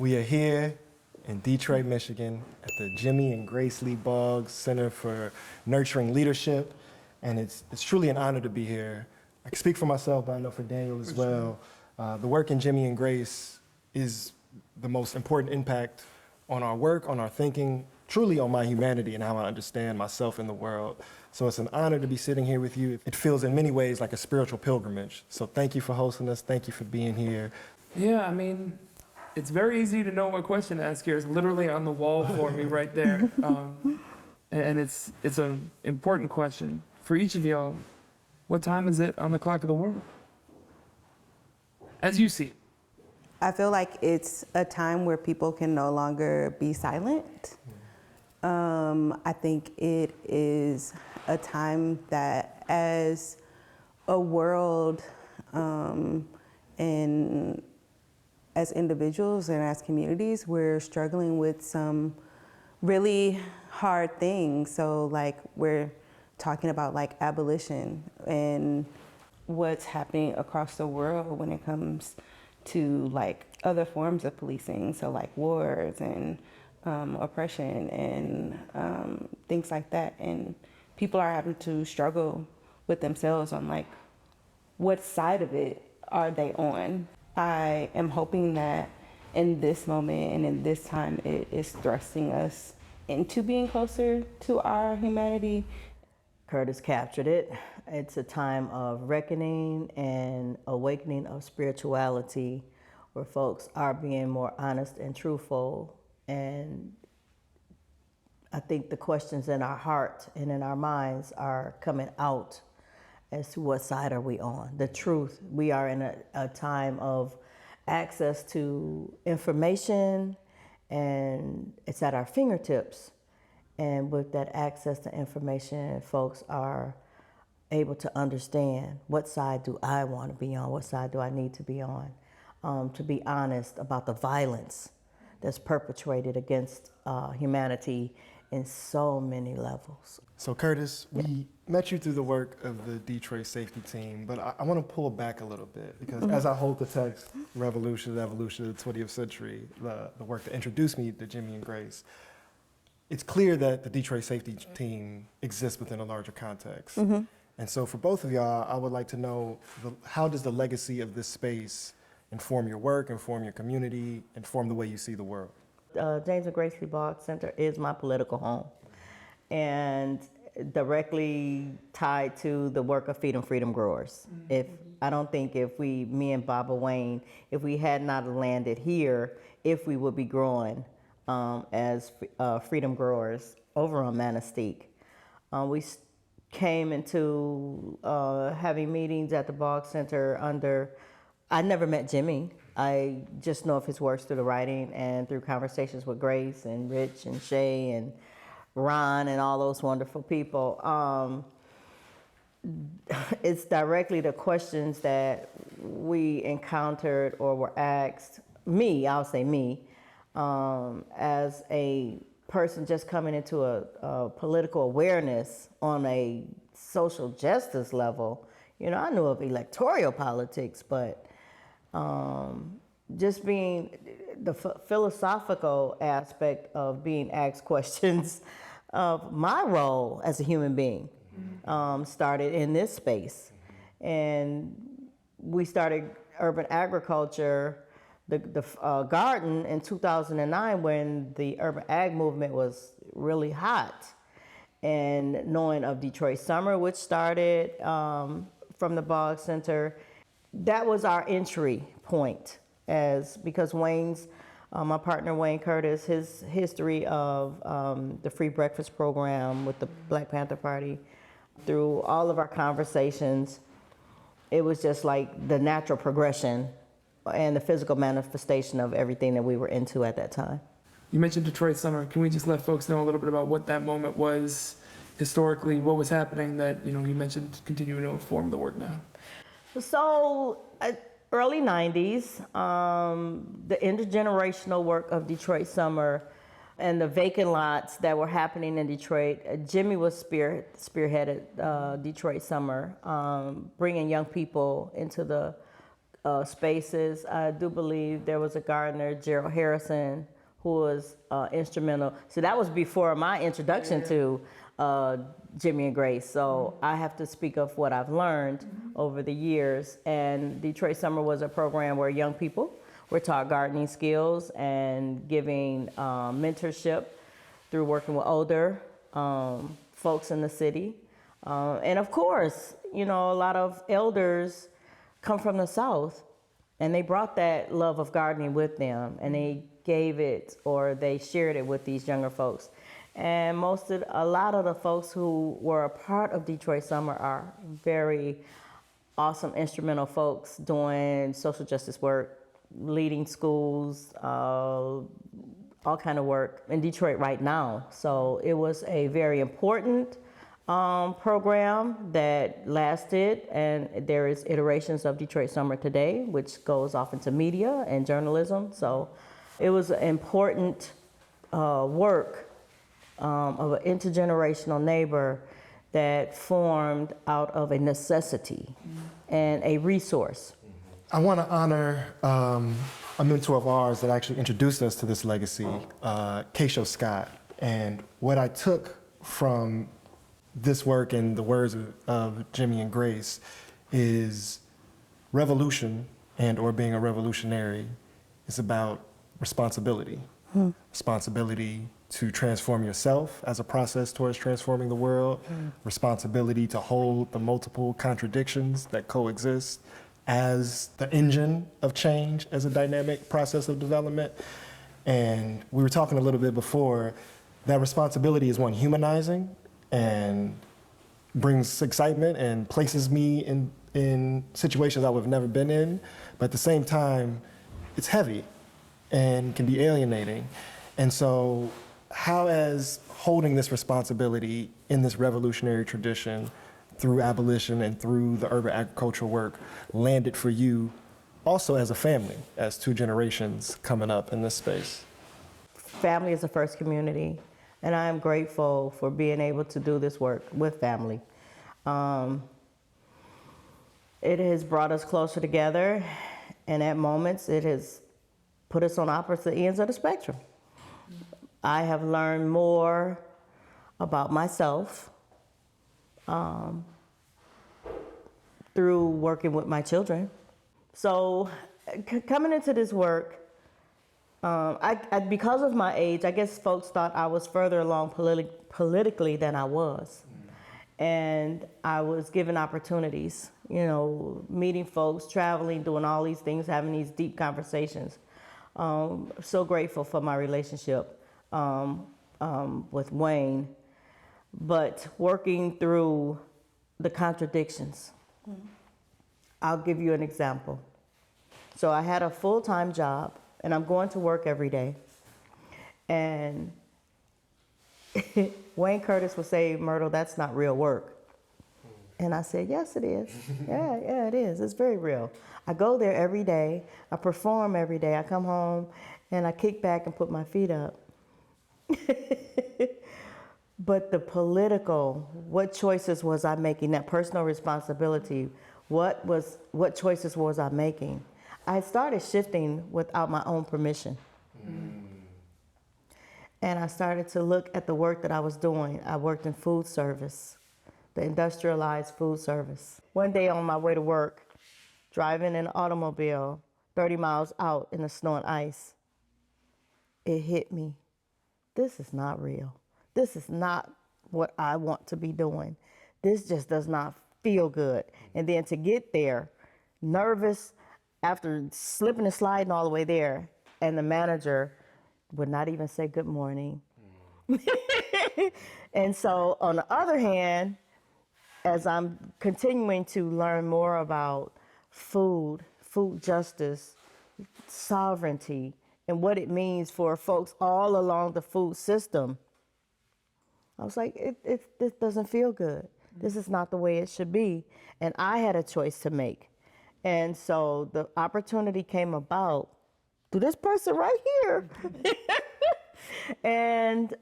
We are here in Detroit, Michigan at the Jimmy and Grace Lee Boggs Center for Nurturing Leadership, and it's truly an honor to be here. I can speak for myself, but I know for Daniel as well. The work in Jimmy and Grace is the most important impact on our work, on our thinking, truly on my humanity and how I understand myself in the world. So it's an honor to be sitting here with you. It feels in many ways like a spiritual pilgrimage. So thank you for hosting us. Thank you for being here. Yeah, I mean, it's very easy to know what question to ask here. It's literally on the wall for me right there. And it's an important question. For each of y'all, what time is it on the clock of the world? As you see it. I feel like it's a time where people can no longer be silent. I think it is a time that as a world and as individuals and as communities, we're struggling with some really hard things. So like we're talking about like abolition and what's happening across the world when it comes to like other forms of policing. So like wars and oppression and things like that. And people are having to struggle with themselves on like, what side of it are they on? I am hoping that in this moment and in this time, it is thrusting us into being closer to our humanity. Curtis captured it. It's a time of reckoning and awakening of spirituality where folks are being more honest and truthful. And I think the questions in our heart and in our minds are coming out as to what side are we on. The truth, we are in a time of access to information and it's at our fingertips. And with that access to information, folks are able to understand what side do I want to be on, what side do I need to be on, to be honest about the violence that's perpetrated against humanity in so many levels. So Curtis, we met you through the work of the Detroit safety team, but I want to pull back a little bit because as I hold the text, Revolution, Evolution of the 20th Century, the work that introduced me to Jimmy and Grace, it's clear that the Detroit safety team exists within a larger context. And so for both of y'all, I would like to know, how does the legacy of this space inform your work, inform your community, inform the way you see the world? James and Grace Lee Boggs Center is my political home and directly tied to the work of Feedom Freedom Growers. I don't think me and Baba Wayne, if we had not landed here, if we would be growing as freedom growers over on Manistee. We came into having meetings at the Boggs Center I never met Jimmy. I just know of his works through the writing and through conversations with Grace and Rich and Shay and Ron and all those wonderful people. It's directly the questions that we encountered or were asked, I'll say me, as a person just coming into a political awareness on a social justice level. You know, I knew of electoral politics, but just being the philosophical aspect of being asked questions of my role as a human being started in this space. And we started urban agriculture, the garden in 2009 when the urban ag movement was really hot. And knowing of Detroit Summer, which started from the Boggs Center, that was our entry point, because Wayne's, my partner Wayne Curtis, his history of the free breakfast program with the Black Panther Party, through all of our conversations, it was just like the natural progression and the physical manifestation of everything that we were into at that time. You mentioned Detroit Summer. Can we just let folks know a little bit about what that moment was historically, what was happening that, you mentioned continuing to inform the work now? So, early 90s, the intergenerational work of Detroit Summer and the vacant lots that were happening in Detroit. Jimmy was spearheaded Detroit Summer, bringing young people into the spaces. I do believe there was a gardener, Gerald Harrison, who was instrumental. So that was before my introduction to Jimmy and Grace. So I have to speak of what I've learned over the years. And Detroit Summer was a program where young people were taught gardening skills and giving mentorship through working with older folks in the city. And of course, you know, a lot of elders come from the South, and they brought that love of gardening with them, and they gave it, or they shared it with these younger folks. And a lot of the folks who were a part of Detroit Summer are very awesome, instrumental folks doing social justice work, leading schools, all kind of work in Detroit right now. So it was a very important program that lasted, and there is iterations of Detroit Summer today, which goes off into media and journalism. So it was an important work of an intergenerational neighbor that formed out of a necessity and a resource. I want to honor a mentor of ours that actually introduced us to this legacy, Keisha Scott. And what I took from this work and the words of Jimmy and Grace is revolution and or being a revolutionary is about responsibility. Responsibility to transform yourself as a process towards transforming the world, responsibility to hold the multiple contradictions that coexist as the engine of change, as a dynamic process of development. And we were talking a little bit before, that responsibility is one humanizing and brings excitement and places me in situations I would have never been in, but at the same time, it's heavy and can be alienating. And so how has holding this responsibility in this revolutionary tradition through abolition and through the urban agricultural work landed for you also as a family, as two generations coming up in this space? Family is the first community, and I am grateful for being able to do this work with family. It has brought us closer together, and at moments it has put us on opposite ends of the spectrum. I have learned more about myself through working with my children. So coming into this work, because of my age, I guess folks thought I was further along politically than I was. And I was given opportunities, you know, meeting folks, traveling, doing all these things, having these deep conversations. So grateful for my relationship with Wayne, but working through the contradictions. I'll give you an example. So I had a full-time job, and I'm going to work every day. And Wayne Curtis would say, "Myrtle, that's not real work." And I said, "Yes, it is. Yeah, it is. It's very real. I go there every day. I perform every day. I come home, and I kick back and put my feet up." But the political, what choices was I making? That personal responsibility, what choices was I making? I started shifting without my own permission. And I started to look at the work that I was doing. I worked in food service, the industrialized food service. One day on my way to work, driving in an automobile 30 miles out in the snow and ice, it hit me. This is not real. This is not what I want to be doing. This just does not feel good. And then to get there, nervous, after slipping and sliding all the way there, and the manager would not even say good morning. And so on the other hand, as I'm continuing to learn more about food justice, sovereignty, and what it means for folks all along the food system, I was like, this doesn't feel good. This is not the way it should be. And I had a choice to make. And so the opportunity came about through this person right here. And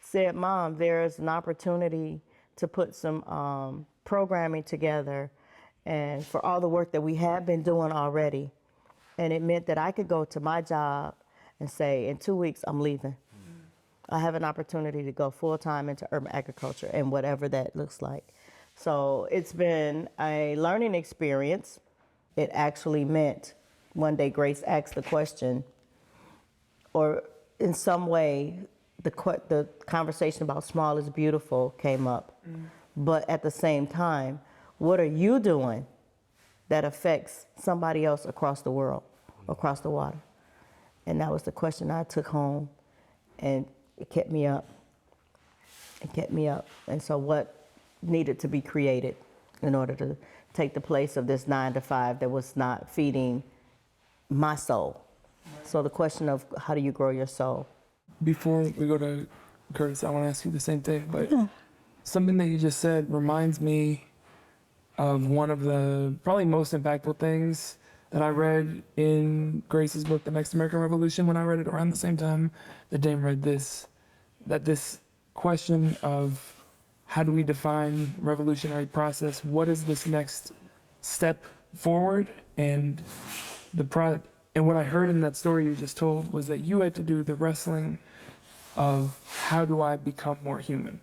said, "Mom, there's an opportunity to put some programming together and for all the work that we have been doing already. And it meant that I could go to my job and say, in 2 weeks, I'm leaving. I have an opportunity to go full-time into urban agriculture and whatever that looks like. So it's been a learning experience. It actually meant one day Grace asked the question, or in some way, the conversation about small is beautiful came up. But at the same time, what are you doing that affects somebody else across the world, across the water? And that was the question I took home, and it kept me up. It kept me up. And so what needed to be created in order to take the place of this 9 to 5 that was not feeding my soul? So the question of how do you grow your soul? Before we go to Curtis, I want to ask you the same thing, but something that you just said reminds me of one of the probably most impactful things that I read in Grace's book, The Next American Revolution, when I read it around the same time that Damon read this, that this question of how do we define revolutionary process? What is this next step forward? And and what I heard in that story you just told was that you had to do the wrestling of how do I become more human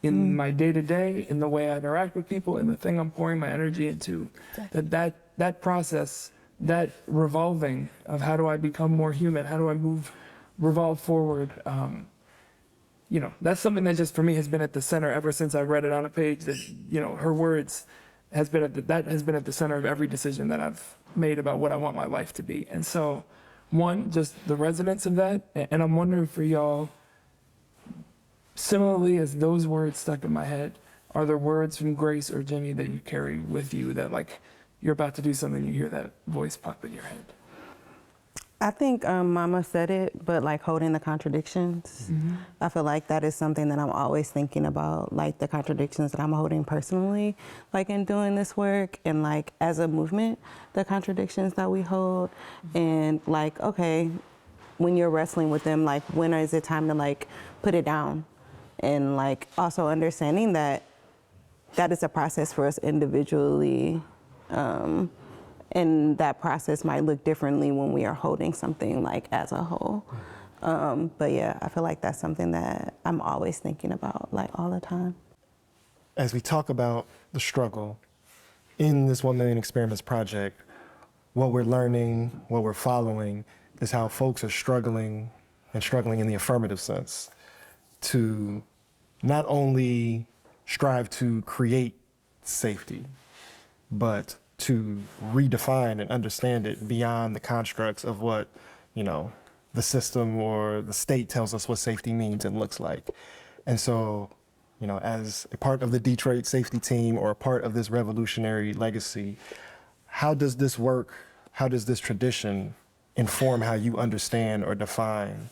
in my day-to-day, in the way I interact with people, in the thing I'm pouring my energy into. That process, that revolving of how do I become more human, how do I revolve forward, that's something that just for me has been at the center ever since I read it on a page. That her words has been at the center of every decision that I've made about what I want my life to be. And so, one, just the resonance of that, and I'm wondering for y'all, similarly as those words stuck in my head, are there words from Grace or Jimmy that you carry with you that like you're about to do something, you hear that voice pop in your head? I think Mama said it, but like holding the contradictions. I feel like that is something that I'm always thinking about, like the contradictions that I'm holding personally, like in doing this work, and like as a movement, the contradictions that we hold, and like, okay, when you're wrestling with them, like when is it time to like put it down? And like also understanding that that is a process for us individually. And that process might look differently when we are holding something like as a whole. But yeah, I feel like that's something that I'm always thinking about, like all the time. As we talk about the struggle in this 1 Million Experiments project, what we're learning, what we're following is how folks are struggling in the affirmative sense to not only strive to create safety, but to redefine and understand it beyond the constructs of what, the system or the state tells us what safety means and looks like. And so, as a part of the Detroit safety team or a part of this revolutionary legacy, how does this work? How does this tradition inform how you understand or define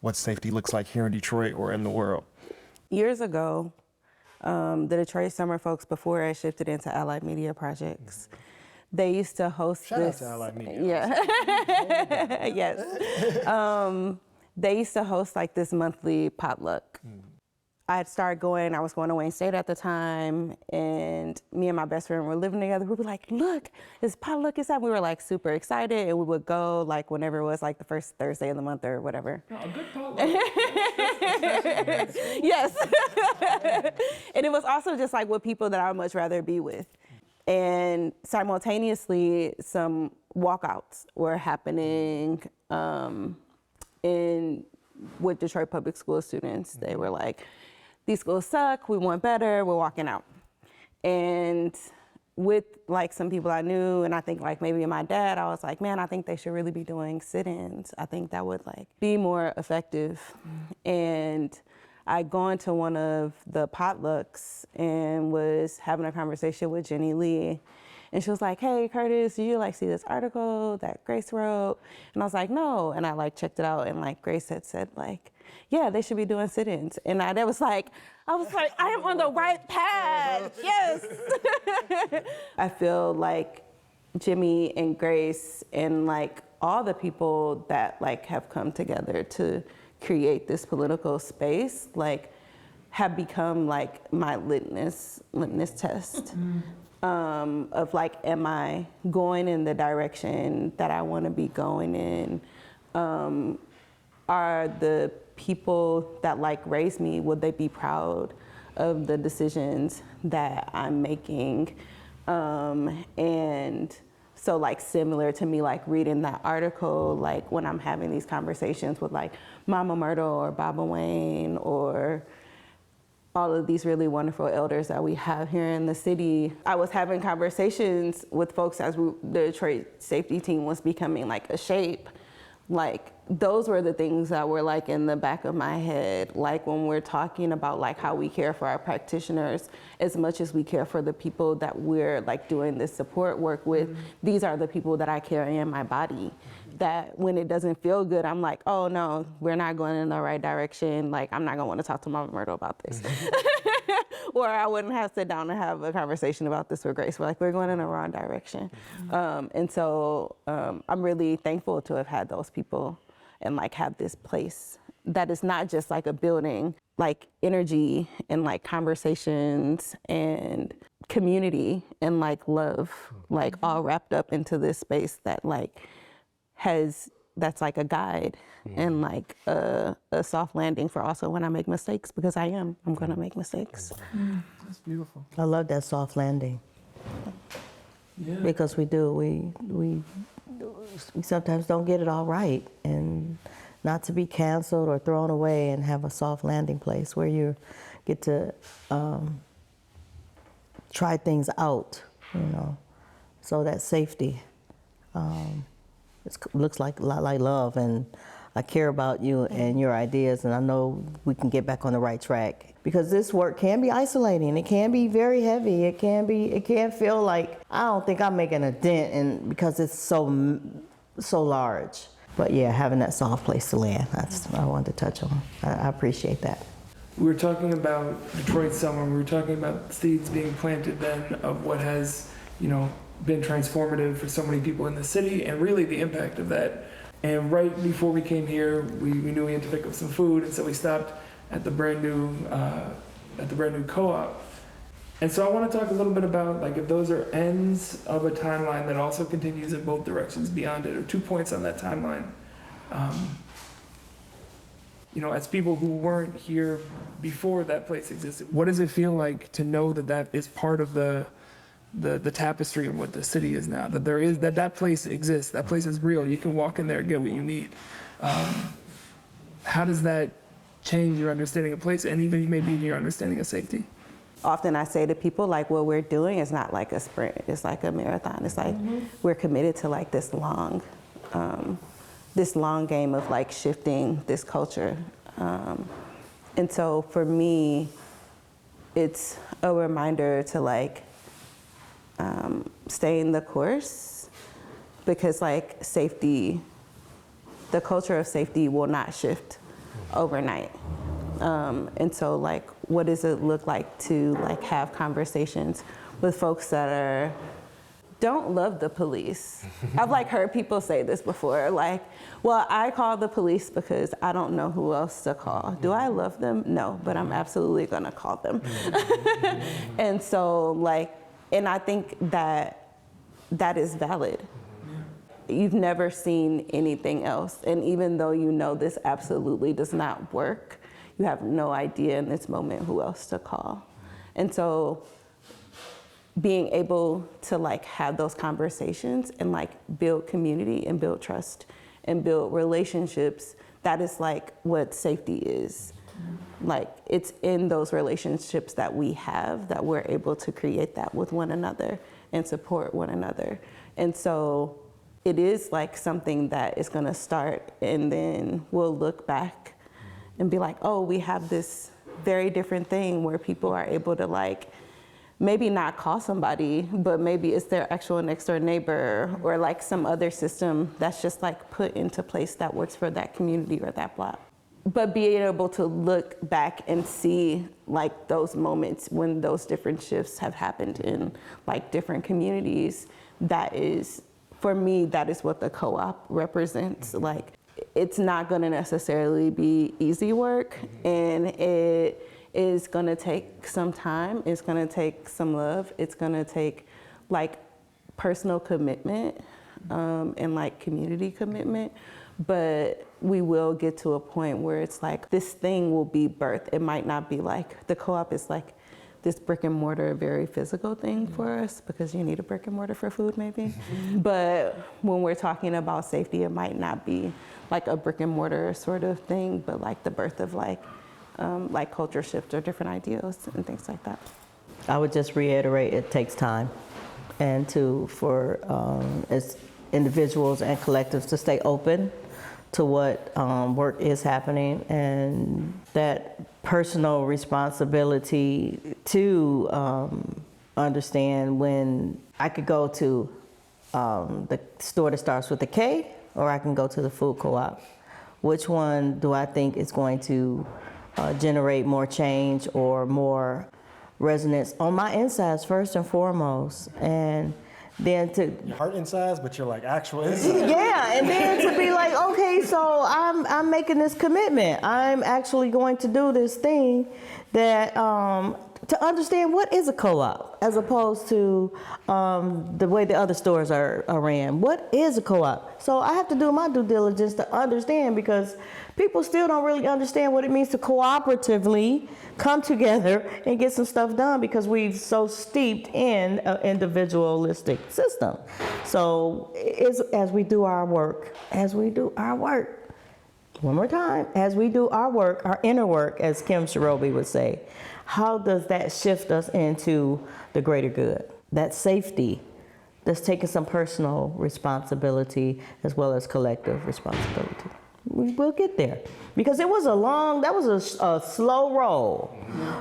what safety looks like here in Detroit or in the world? Years ago, the Detroit Summer folks, before I shifted into Allied Media Projects, they used to host Shout this. out to Allied Media. Yeah. Yes. They used to host like this monthly potluck. I had started going, I was going to Wayne State at the time, and me and my best friend were living together. We were like, look, this potluck is up. We were like super excited, and we would go like whenever it was like the first Thursday of the month or whatever. Oh, good potluck. Yes. And it was also just like with people that I would much rather be with. And simultaneously, some walkouts were happening with Detroit public school students. They were like, these schools suck, we want better, we're walking out. And with like some people I knew, and I think like maybe my dad, I was like, man, I think they should really be doing sit-ins. I think that would like be more effective. And I'd gone to one of the potlucks and was having a conversation with Jenny Lee. And she was like, hey, Curtis, did you like see this article that Grace wrote? And I was like, no. And I like checked it out, and like Grace had said like, yeah, they should be doing sit-ins. And I was like, I am on the right path, yes. I feel like Jimmy and Grace and like all the people that like have come together to create this political space, like have become like my litmus test of like, am I going in the direction that I want to be going in? Are the people that like raised me, would they be proud of the decisions that I'm making? And so like similar to me, like reading that article, like when I'm having these conversations with like Mama Myrtle or Baba Wayne or all of these really wonderful elders that we have here in the city. I was having conversations with folks as the Detroit safety team was becoming like a shape. Like those were the things that were like in the back of my head. Like when we're talking about like how we care for our practitioners as much as we care for the people that we're like doing this support work with, these are the people that I carry in my body. That when it doesn't feel good, I'm like, oh no, we're not going in the right direction. Like I'm not gonna want to talk to Mama Myrtle about this. Or I wouldn't have sit down and have a conversation about this with Grace. We're like, we're going in the wrong direction. And so I'm really thankful to have had those people and like have this place that is not just like a building, like energy and like conversations and community and like love, like all wrapped up into this space that like that's like a guide and like a soft landing for also when I make mistakes, because I'm gonna make mistakes. That's beautiful. I love that soft landing. Yeah. Because we do, we sometimes don't get it all right, and not to be canceled or thrown away, and have a soft landing place where you get to try things out, you know, so that safety. It looks like a lot like love, and I care about you and your ideas, and I know we can get back on the right track. Because this work can be isolating, it can be very heavy, it can feel like I don't think I'm making a dent, and because it's so large. But yeah, having that soft place to land, that's what I wanted to touch on. I appreciate that. We were talking about Detroit summer. We were talking about seeds being planted then of what has, you know, been transformative for so many people in the city, and really the impact of that. And right before we came here, we knew we had to pick up some food, and so we stopped at the brand new co-op. And so I want to talk a little bit about like if those are ends of a timeline that also continues in both directions beyond it, or 2 points on that timeline. You know, as people who weren't here before that place existed, what does it feel like to know that that is part of the tapestry of what the city is now? That there is that place exists. That place is real. You can walk in there and get what you need. How does that change your understanding of place, and even maybe your understanding of safety? Often I say to people, like, what we're doing is not like a sprint, it's like a marathon. It's like we're committed to like this long game of like shifting this culture. And so for me, it's a reminder to like stay in the course, because like safety, the culture of safety will not shift overnight. And so like, what does it look like to like have conversations with folks that don't love the police? I've like heard people say this before, like, well, I call the police because I don't know who else to call. Do I love them? No, but I'm absolutely gonna call them. And so like, and I think that is valid. You've never seen anything else. And even though you know this absolutely does not work, you have no idea in this moment who else to call. And so being able to like have those conversations and like build community and build trust and build relationships, that is like what safety is. Like it's in those relationships that we have that we're able to create that with one another and support one another. And so it is like something that is gonna start, and then we'll look back and be like, oh, we have this very different thing where people are able to like, maybe not call somebody, but maybe it's their actual next door neighbor or like some other system that's just like put into place that works for that community or that block. But being able to look back and see like those moments when those different shifts have happened in like different communities, that is, for me, that is what the co-op represents. Like, it's not gonna necessarily be easy work, and it is gonna take some time, it's gonna take some love, it's gonna take like personal commitment and like community commitment, but we will get to a point where it's like this thing will be birthed. It might not be like, the co-op is like this brick and mortar, very physical thing for us because you need a brick and mortar for food maybe. But when we're talking about safety, it might not be like a brick and mortar sort of thing, but like the birth of like culture shift or different ideals and things like that. I would just reiterate, it takes time, and for as individuals and collectives to stay open to what work is happening, and that personal responsibility to understand when I could go to the store that starts with a K, or I can go to the food co-op. Which one do I think is going to generate more change or more resonance on my insides first and foremost, and then to Your heart insides, but you're like actual inside. yeah, and then to be like, okay, so I'm making this commitment. I'm actually going to do this thing that to understand what is a co-op as opposed to the way the other stores are ran. What is a co-op? So I have to do my due diligence to understand, because people still don't really understand what it means to cooperatively come together and get some stuff done, because we've so steeped in an individualistic system. So as we do our work, one more time, as we do our work, our inner work, as Kim Shirobi would say, how does that shift us into the greater good? That safety, that's taking some personal responsibility as well as collective responsibility. We will get there, because that was a slow roll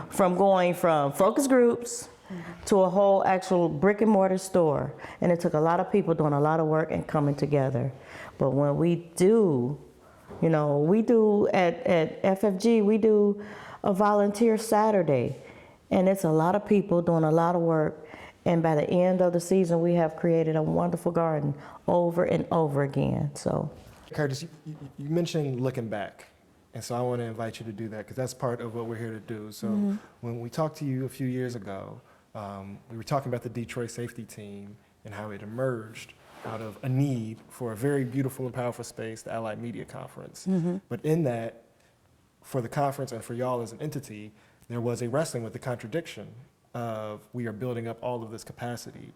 from going from focus groups to a whole actual brick and mortar store. And it took a lot of people doing a lot of work and coming together. But when we do, we do at FFG, we do a volunteer Saturday, and it's a lot of people doing a lot of work. And by the end of the season, we have created a wonderful garden over and over again. So, Curtis, you mentioned looking back, and so I want to invite you to do that, because that's part of what we're here to do. So when we talked to you a few years ago, we were talking about the Detroit safety team and how it emerged out of a need for a very beautiful and powerful space, the Allied Media Conference. But in that, for the conference and for y'all as an entity, there was a wrestling with the contradiction of we are building up all of this capacity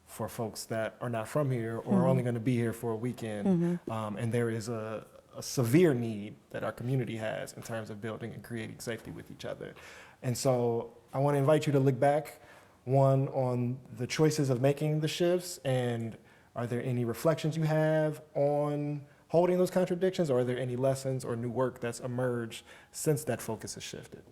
for folks that are not from here or are only going to be here for a weekend. And there is a severe need that our community has in terms of building and creating safety with each other. And so I want to invite you to look back, one, on the choices of making the shifts, and are there any reflections you have on holding those contradictions, or are there any lessons or new work that's emerged since that focus has shifted?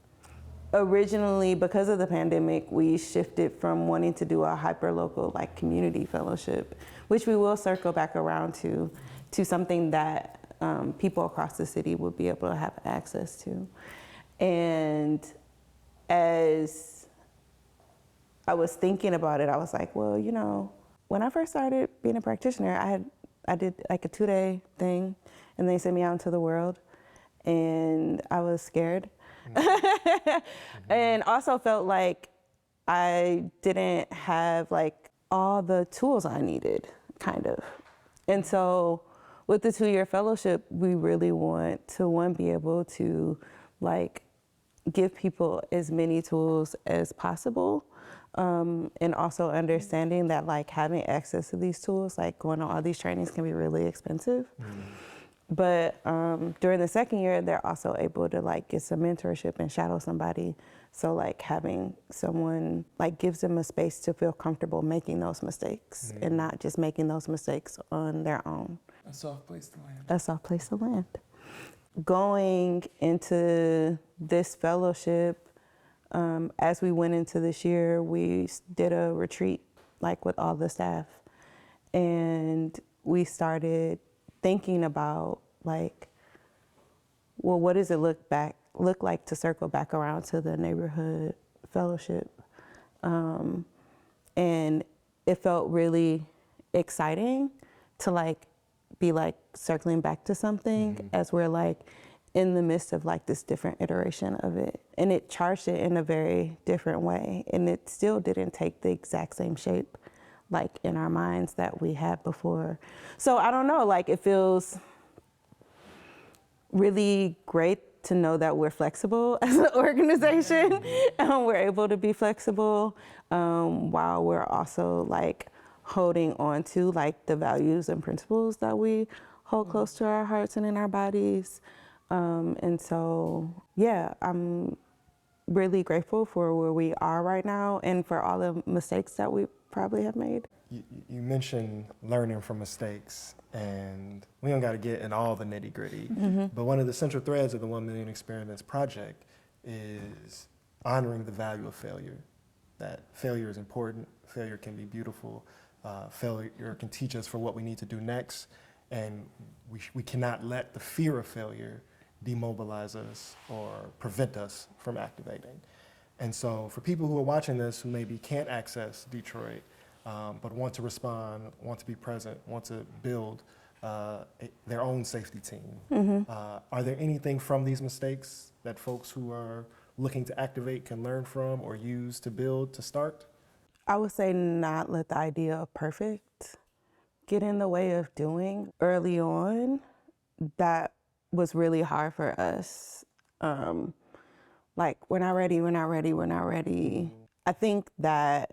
Originally, because of the pandemic, we shifted from wanting to do a hyper-local like community fellowship, which we will circle back around to something that people across the city would be able to have access to. And as I was thinking about it, I was like, well, when I first started being a practitioner, I did like a 2-day thing, and they sent me out into the world, and I was scared. And also felt like I didn't have like all the tools I needed, kind of. And so with the 2-year fellowship, we really want to, be able to like give people as many tools as possible. And also understanding that like having access to these tools, like going on all these trainings, can be really expensive. But during the second year, they're also able to like get some mentorship and shadow somebody. So like having someone like gives them a space to feel comfortable making those mistakes and not just making those mistakes on their own. A soft place to land. A soft place to land. Going into this fellowship, as we went into this year, we did a retreat like with all the staff, and we started thinking about like, well, what does it look like to circle back around to the neighborhood fellowship? And it felt really exciting to like be like circling back to something as we're like in the midst of like this different iteration of it. And it charged it in a very different way. And it still didn't take the exact same shape like in our minds that we had before. So I don't know, like it feels really great to know that we're flexible as an organization and we're able to be flexible while we're also like holding on to like the values and principles that we hold close to our hearts and in our bodies. And so, yeah, I'm really grateful for where we are right now and for all the mistakes that we probably have made. You mentioned learning from mistakes, and we don't got to get in all the nitty gritty, but one of the central threads of the 1 Million Experiments Project is honoring the value of failure, that failure is important, failure can be beautiful, failure can teach us for what we need to do next, and we cannot let the fear of failure demobilize us or prevent us from activating. And so for people who are watching this who maybe can't access Detroit, but want to respond, want to be present, want to build their own safety team, are there anything from these mistakes that folks who are looking to activate can learn from or use to build, to start? I would say not let the idea of perfect get in the way of doing. Early on, that was really hard for us. Like, we're not ready, we're not ready, we're not ready. I think that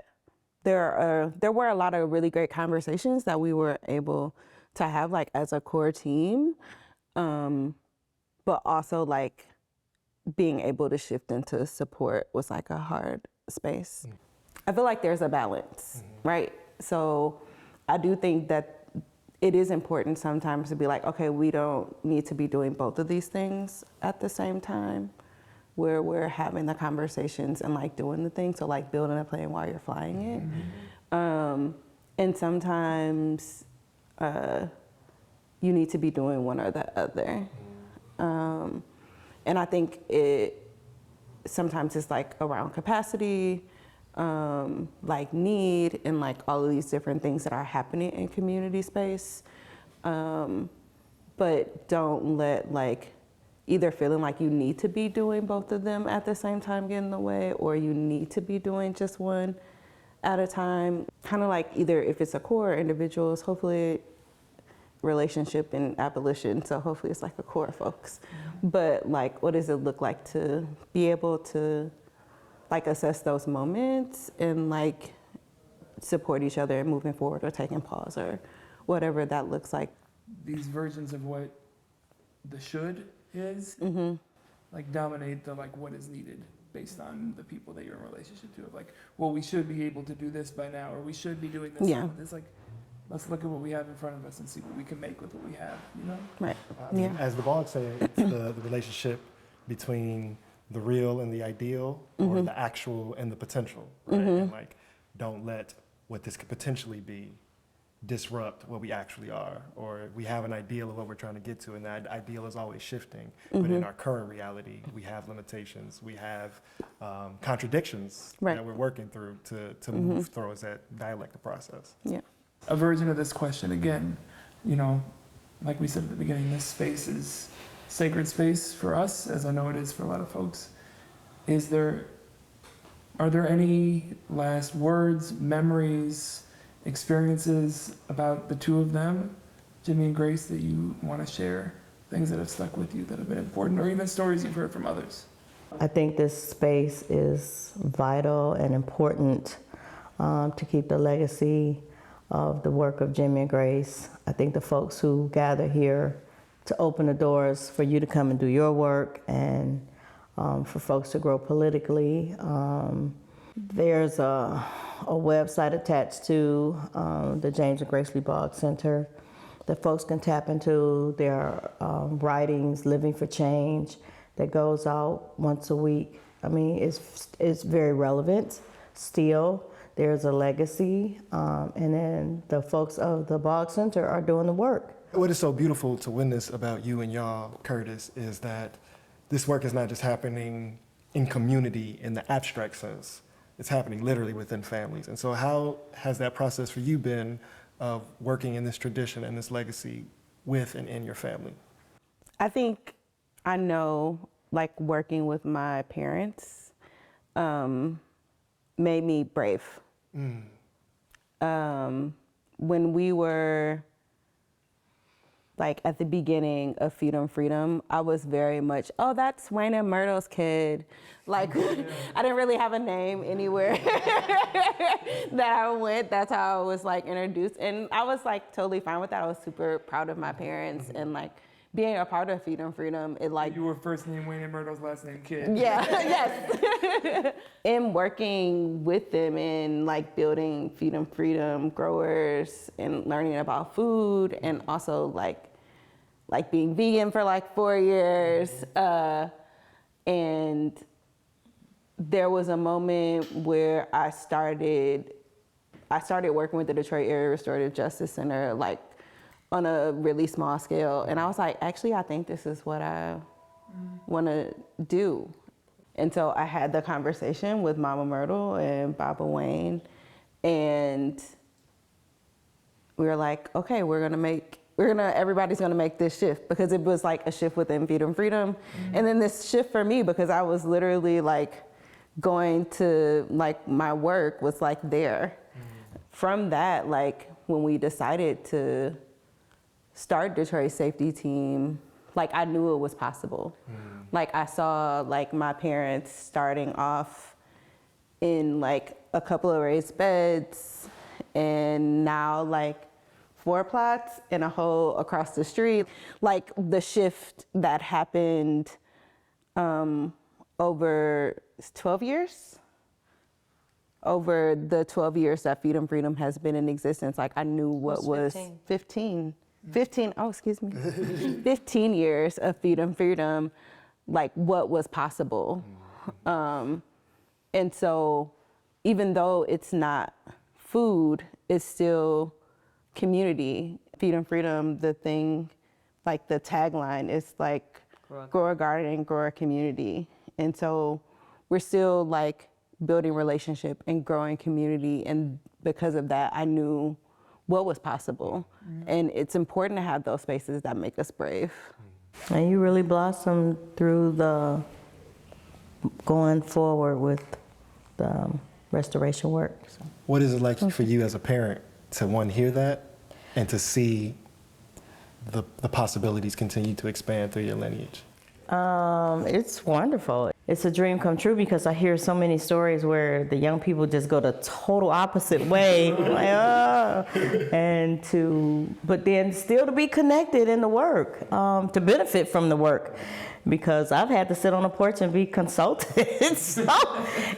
there were a lot of really great conversations that we were able to have like as a core team, but also like being able to shift into support was like a hard space. I feel like there's a balance, right? So I do think that it is important sometimes to be like, okay, we don't need to be doing both of these things at the same time, where we're having the conversations and like doing the things, so like building a plane while you're flying it. And sometimes you need to be doing one or the other. And I think sometimes it's like around capacity, like need, and like all of these different things that are happening in community space. But don't let like either feeling like you need to be doing both of them at the same time get in the way, or you need to be doing just one at a time. Kind of like either if it's a core or individuals, hopefully relationship and abolition, so hopefully it's like a core folks. But like, what does it look like to be able to like assess those moments and like support each other and moving forward or taking pause or whatever that looks like. These versions of what the should is, like dominate the like what is needed based on the people that you're in relationship to. Of like, well, we should be able to do this by now, or we should be doing this. Yeah. It's like, let's look at what we have in front of us and see what we can make with what we have, you know? Right. I mean, as the Boggs say, it's the relationship between the real and the ideal, or the actual and the potential, right? And like, don't let what this could potentially be disrupt what we actually are, or we have an ideal of what we're trying to get to, and that ideal is always shifting. But in our current reality, we have limitations, we have contradictions Right. that we're working through to move through that dialectic process. Yeah. A version of this question again, you know, like we said at the beginning, this space is sacred space for us, as I know it is for a lot of folks. Are there any last words, memories, experiences about the two of them, Jimmy and Grace, that you want to share? Things that have stuck with you that have been important, or even stories you've heard from others? I think this space is vital and important to keep the legacy of the work of Jimmy and Grace. I think the folks who gather here to open the doors for you to come and do your work, and for folks to grow politically. There's a website attached to the James and Grace Lee Boggs Center that folks can tap into. Their writings, Living for Change, that goes out once a week. I mean, it's very relevant still. There's a legacy, and then the folks of the Boggs Center are doing the work. What is so beautiful to witness about you and y'all, Curtis, is that this work is not just happening in community in the abstract sense. It's happening literally within families. And so how has that process for you been of working in this tradition and this legacy with and in your family? I think I know, like, working with my parents made me brave. When we were, like, at the beginning of Feedom Freedom, I was very much, oh, that's Wayne and Myrtle's kid. Like, I didn't really have a name anywhere that I went. That's how I was, like, introduced. And I was, like, totally fine with that. I was super proud of my parents and, like, being a part of Feedom Freedom, it like... You were first name Wayne and Myrtle's last name kid. Yeah, yes. In working with them and like building Feedom Freedom growers and learning about food and also like being vegan for like 4 years. And there was a moment where I started working with the Detroit Area Restorative Justice Center, like on a really small scale. And I was like, actually, I think this is what I want to do. And so I had the conversation with Mama Myrtle and Baba Wayne, and we were like, okay, everybody's gonna make this shift, because it was like a shift within Feedom Freedom. And then this shift for me, because I was literally like going to, like, my work was like there. From that, like when we decided to start Detroit Safety Team, like I knew it was possible. Like I saw like my parents starting off in like a couple of raised beds, and now like 4 plots and a hole across the street. Like the shift that happened over 12 years. Over the 12 years that Feedom Freedom has been in existence, like I knew what was 15 years of Feedom Freedom, like what was possible. And so even though it's not food, it's still community. Feedom Freedom, the thing, like the tagline is like grow a garden, grow a community. And so we're still like building relationship and growing community. And because of that, I knew what was possible. And it's important to have those spaces that make us brave. And you really blossomed through the going forward with the restoration work. So. What is it like for you as a parent to, one, hear that and to see the possibilities continue to expand through your lineage? It's wonderful. It's a dream come true, because I hear so many stories where the young people just go the total opposite way, like, but then still to be connected in the work, to benefit from the work, because I've had to sit on a porch and be consulted. So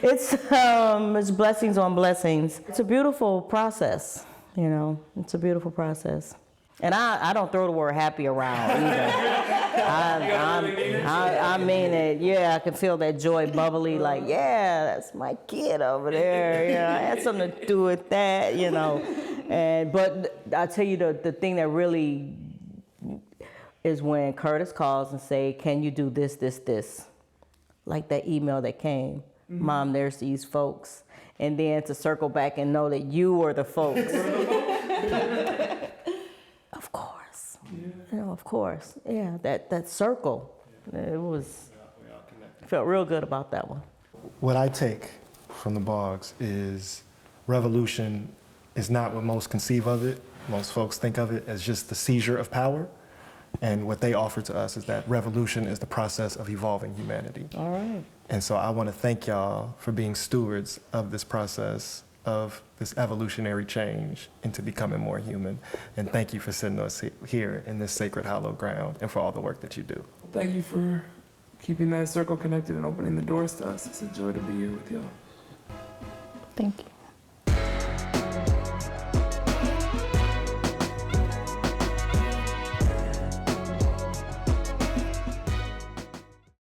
it's blessings on blessings. It's a beautiful process, you know. It's a beautiful process. And I don't throw the word happy around either. I mean it. Yeah, I can feel that joy bubbly, like, yeah, that's my kid over there. You know, I had something to do with that, you know. But I tell you, the thing that really is when Curtis calls and say, can you do this, this, this? Like that email that came, Mom, there's these folks. And then to circle back and know that you were the folks. Of course, you know, of course, yeah, that circle, it was, felt real good about that one. What I take from the Boggs is revolution is not what most conceive of it. Most folks think of it as just the seizure of power. And what they offer to us is that revolution is the process of evolving humanity. All right. And so I want to thank y'all for being stewards of this process, of this evolutionary change into becoming more human. And thank you for sitting us here in this sacred hollow ground and for all the work that you do. Thank you for keeping that circle connected and opening the doors to us. It's a joy to be here with y'all. Thank you.